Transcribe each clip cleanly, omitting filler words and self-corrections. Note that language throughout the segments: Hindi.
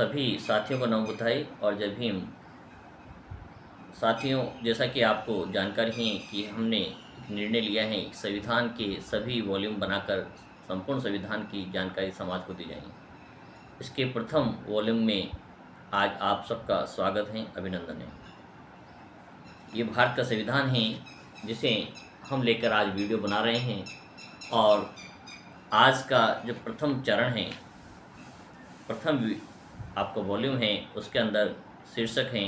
सभी साथियों को नमो बुद्धाय और जय भीम। साथियों, जैसा कि आपको जानकारी है कि हमने एक निर्णय लिया है कि संविधान के सभी वॉल्यूम बनाकर संपूर्ण संविधान की जानकारी समाज को दी जाएगी। इसके प्रथम वॉल्यूम में आज आप सबका स्वागत है, अभिनंदन है। ये भारत का संविधान है जिसे हम लेकर आज वीडियो बना रहे हैं और आज का जो प्रथम चरण है, प्रथम आपका वॉल्यूम है, उसके अंदर शीर्षक है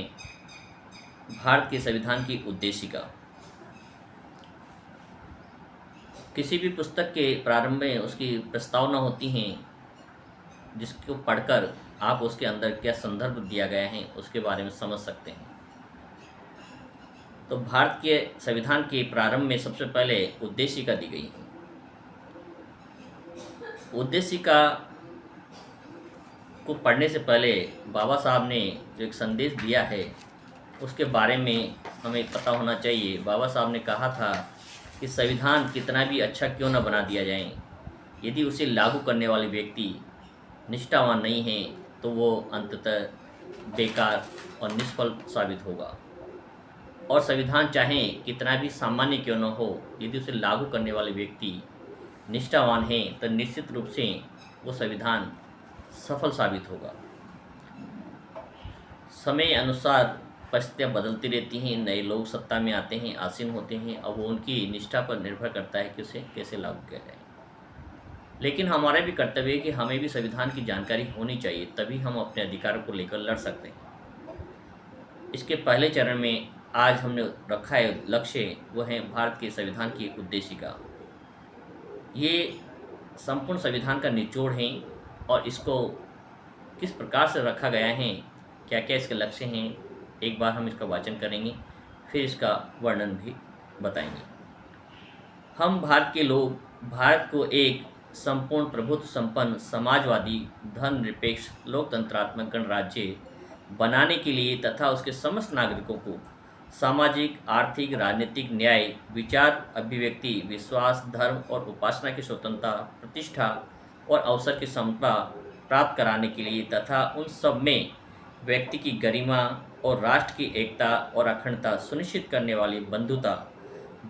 भारत के संविधान की उद्देशिका। किसी भी पुस्तक के प्रारंभ में उसकी प्रस्तावना होती है जिसको पढ़कर आप उसके अंदर क्या संदर्भ दिया गया है उसके बारे में समझ सकते हैं। तो भारत के संविधान के प्रारंभ में सबसे पहले उद्देशिका दी गई है। उद्देशिका को पढ़ने से पहले बाबा साहब ने जो एक संदेश दिया है उसके बारे में हमें पता होना चाहिए। बाबा साहब ने कहा था कि संविधान कितना भी अच्छा क्यों न बना दिया जाए, यदि उसे लागू करने वाले व्यक्ति निष्ठावान नहीं है तो वो अंततः बेकार और निष्फल साबित होगा। और संविधान चाहे कितना भी सामान्य क्यों न हो, यदि उसे लागू करने वाले व्यक्ति निष्ठावान है तो निश्चित रूप से वो संविधान सफल साबित होगा। समय अनुसार परिस्थितियाँ बदलती रहती हैं, नए लोग सत्ता में आते हैं, आसीन होते हैं। अब वो उनकी निष्ठा पर निर्भर करता है कि उसे कैसे लागू किया जाए। लेकिन हमारा भी कर्तव्य है कि हमें भी संविधान की जानकारी होनी चाहिए, तभी हम अपने अधिकारों को लेकर लड़ सकते हैं। इसके पहले चरण में आज हमने रखा है लक्ष्य, वह है भारत के संविधान की उद्देशिका। ये संपूर्ण संविधान का निचोड़ है और इसको किस प्रकार से रखा गया है, क्या क्या इसके लक्ष्य हैं, एक बार हम इसका वाचन करेंगे, फिर इसका वर्णन भी बताएंगे। हम भारत के लोग भारत को एक संपूर्ण प्रभुत्व संपन्न समाजवादी धर्मनिरपेक्ष लोकतंत्रात्मक गणराज्य बनाने के लिए तथा उसके समस्त नागरिकों को सामाजिक, आर्थिक, राजनीतिक न्याय, विचार अभिव्यक्ति, विश्वास, धर्म और उपासना की स्वतंत्रता, प्रतिष्ठा और अवसर की समता प्राप्त कराने के लिए तथा उन सब में व्यक्ति की गरिमा और राष्ट्र की एकता और अखंडता सुनिश्चित करने वाली बंधुता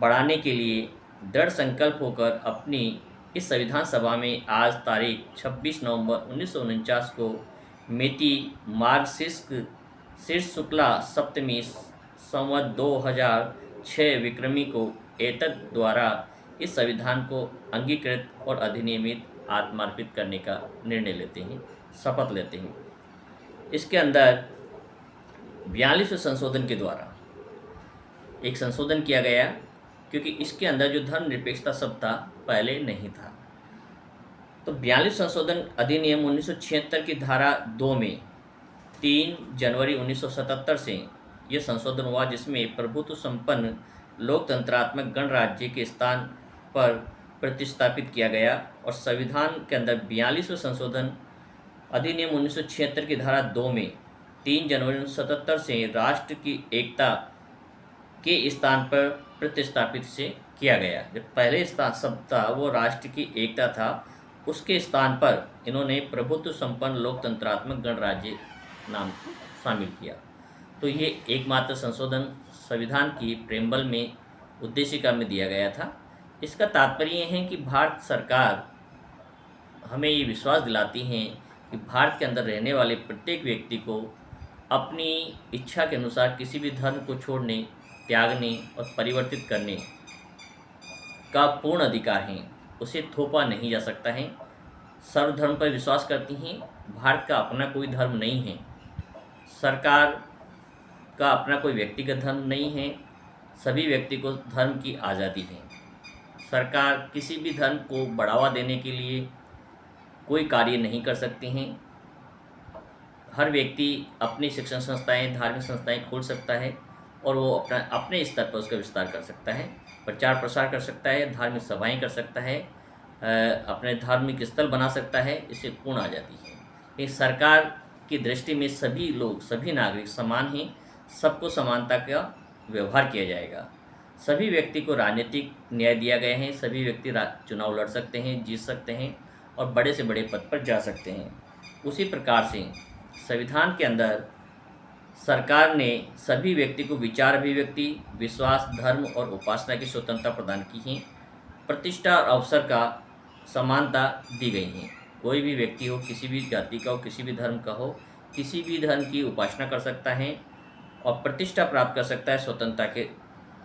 बढ़ाने के लिए दृढ़ संकल्प होकर अपनी इस संविधान सभा में आज तारीख 26 नवंबर 1949 को मिति मार्गशीर्ष शुक्ला सप्तमी संवत 2006 विक्रमी को एतद द्वारा इस संविधान को अंगीकृत और अधिनियमित आत्मार्पित करने का निर्णय लेते हैं, शपथ लेते हैं। इसके अंदर 42वें संशोधन के द्वारा एक संशोधन किया गया, क्योंकि इसके अंदर जो धर्मनिरपेक्षता शब्द था पहले नहीं था। तो 42 संशोधन अधिनियम 1976 की धारा 2 में 3 जनवरी 1977 से ये संशोधन हुआ, जिसमें प्रभुत्व संपन्न लोकतंत्रात्मक गणराज्य के स्थान पर प्रतिस्थापित किया गया। और संविधान के अंदर 42वें संशोधन अधिनियम 1976 की धारा 2 में 3 जनवरी 1977 से राष्ट्र की एकता के स्थान पर प्रतिस्थापित से किया गया। जो पहले स्थान शब्द था वो राष्ट्र की एकता था, उसके स्थान पर इन्होंने प्रभुत्व संपन्न लोकतंत्रात्मक गणराज्य नाम शामिल किया। तो ये एकमात्र संशोधन संविधान की प्रेम्बल में उद्देशिका में दिया गया था। इसका तात्पर्य ये है कि भारत सरकार हमें ये विश्वास दिलाती है कि भारत के अंदर रहने वाले प्रत्येक व्यक्ति को अपनी इच्छा के अनुसार किसी भी धर्म को छोड़ने, त्यागने और परिवर्तित करने का पूर्ण अधिकार है। उसे थोपा नहीं जा सकता है। सर्वधर्म पर विश्वास करती हैं। भारत का अपना कोई धर्म नहीं है, सरकार का अपना कोई व्यक्तिगत धर्म नहीं है। सभी व्यक्ति को धर्म की आज़ादी है। सरकार किसी भी धर्म को बढ़ावा देने के लिए कोई कार्य नहीं कर सकती हैं। हर व्यक्ति अपनी शिक्षण संस्थाएं, धार्मिक संस्थाएं खोल सकता है और वो अपने स्तर पर उसका विस्तार कर सकता है, प्रचार प्रसार कर सकता है, धार्मिक सभाएं कर सकता है, अपने धार्मिक स्थल बना सकता है। इसे पूर्ण आज़ादी है। ये सरकार की दृष्टि में सभी लोग, सभी नागरिक समान हैं। सबको समानता का व्यवहार किया जाएगा। सभी व्यक्ति को राजनीतिक न्याय दिया गया है। सभी व्यक्ति चुनाव लड़ सकते हैं, जीत सकते हैं और बड़े से बड़े पद पर जा सकते हैं। उसी प्रकार से संविधान के अंदर सरकार ने सभी व्यक्ति को विचार अभिव्यक्ति, विश्वास, धर्म और उपासना की स्वतंत्रता प्रदान की है। प्रतिष्ठा और अवसर का समानता दी गई है। कोई भी व्यक्ति हो, किसी भी जाति का हो, किसी भी धर्म का हो, किसी भी धर्म की उपासना कर सकता है और प्रतिष्ठा प्राप्त कर सकता है स्वतंत्रता के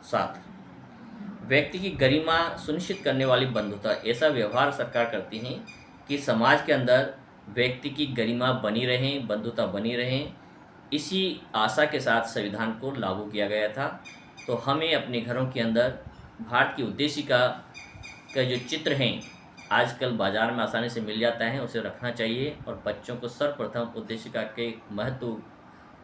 साथ। व्यक्ति की गरिमा सुनिश्चित करने वाली बंधुता, ऐसा व्यवहार सरकार करती है कि समाज के अंदर व्यक्ति की गरिमा बनी रहे, बंधुता बनी रहे। इसी आशा के साथ संविधान को लागू किया गया था। तो हमें अपने घरों के अंदर भारत की उद्देशिका का जो चित्र हैं आजकल बाज़ार में आसानी से मिल जाता है, उसे रखना चाहिए और बच्चों को सर्वप्रथम उद्देशिका के महत्व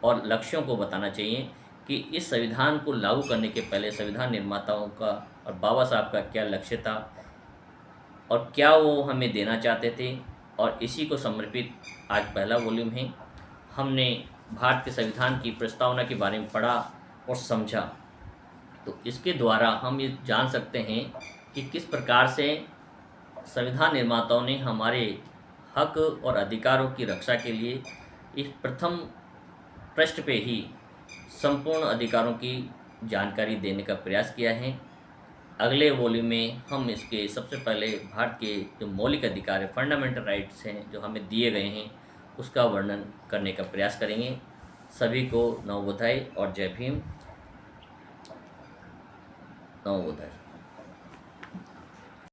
और लक्ष्यों को बताना चाहिए कि इस संविधान को लागू करने के पहले संविधान निर्माताओं का और बाबा साहब का क्या लक्ष्य था और क्या वो हमें देना चाहते थे। और इसी को समर्पित आज पहला वॉल्यूम है। हमने भारत के संविधान की प्रस्तावना के बारे में पढ़ा और समझा, तो इसके द्वारा हम ये जान सकते हैं कि किस प्रकार से संविधान निर्माताओं ने हमारे हक और अधिकारों की रक्षा के लिए इस प्रथम पृष्ठ पे ही संपूर्ण अधिकारों की जानकारी देने का प्रयास किया है। अगले वॉल्यूम में हम इसके सबसे पहले भारत के जो मौलिक अधिकार है, फंडामेंटल राइट्स हैं जो हमें दिए गए हैं, उसका वर्णन करने का प्रयास करेंगे। सभी को नव बधाई और जय भीम। नव बधाई।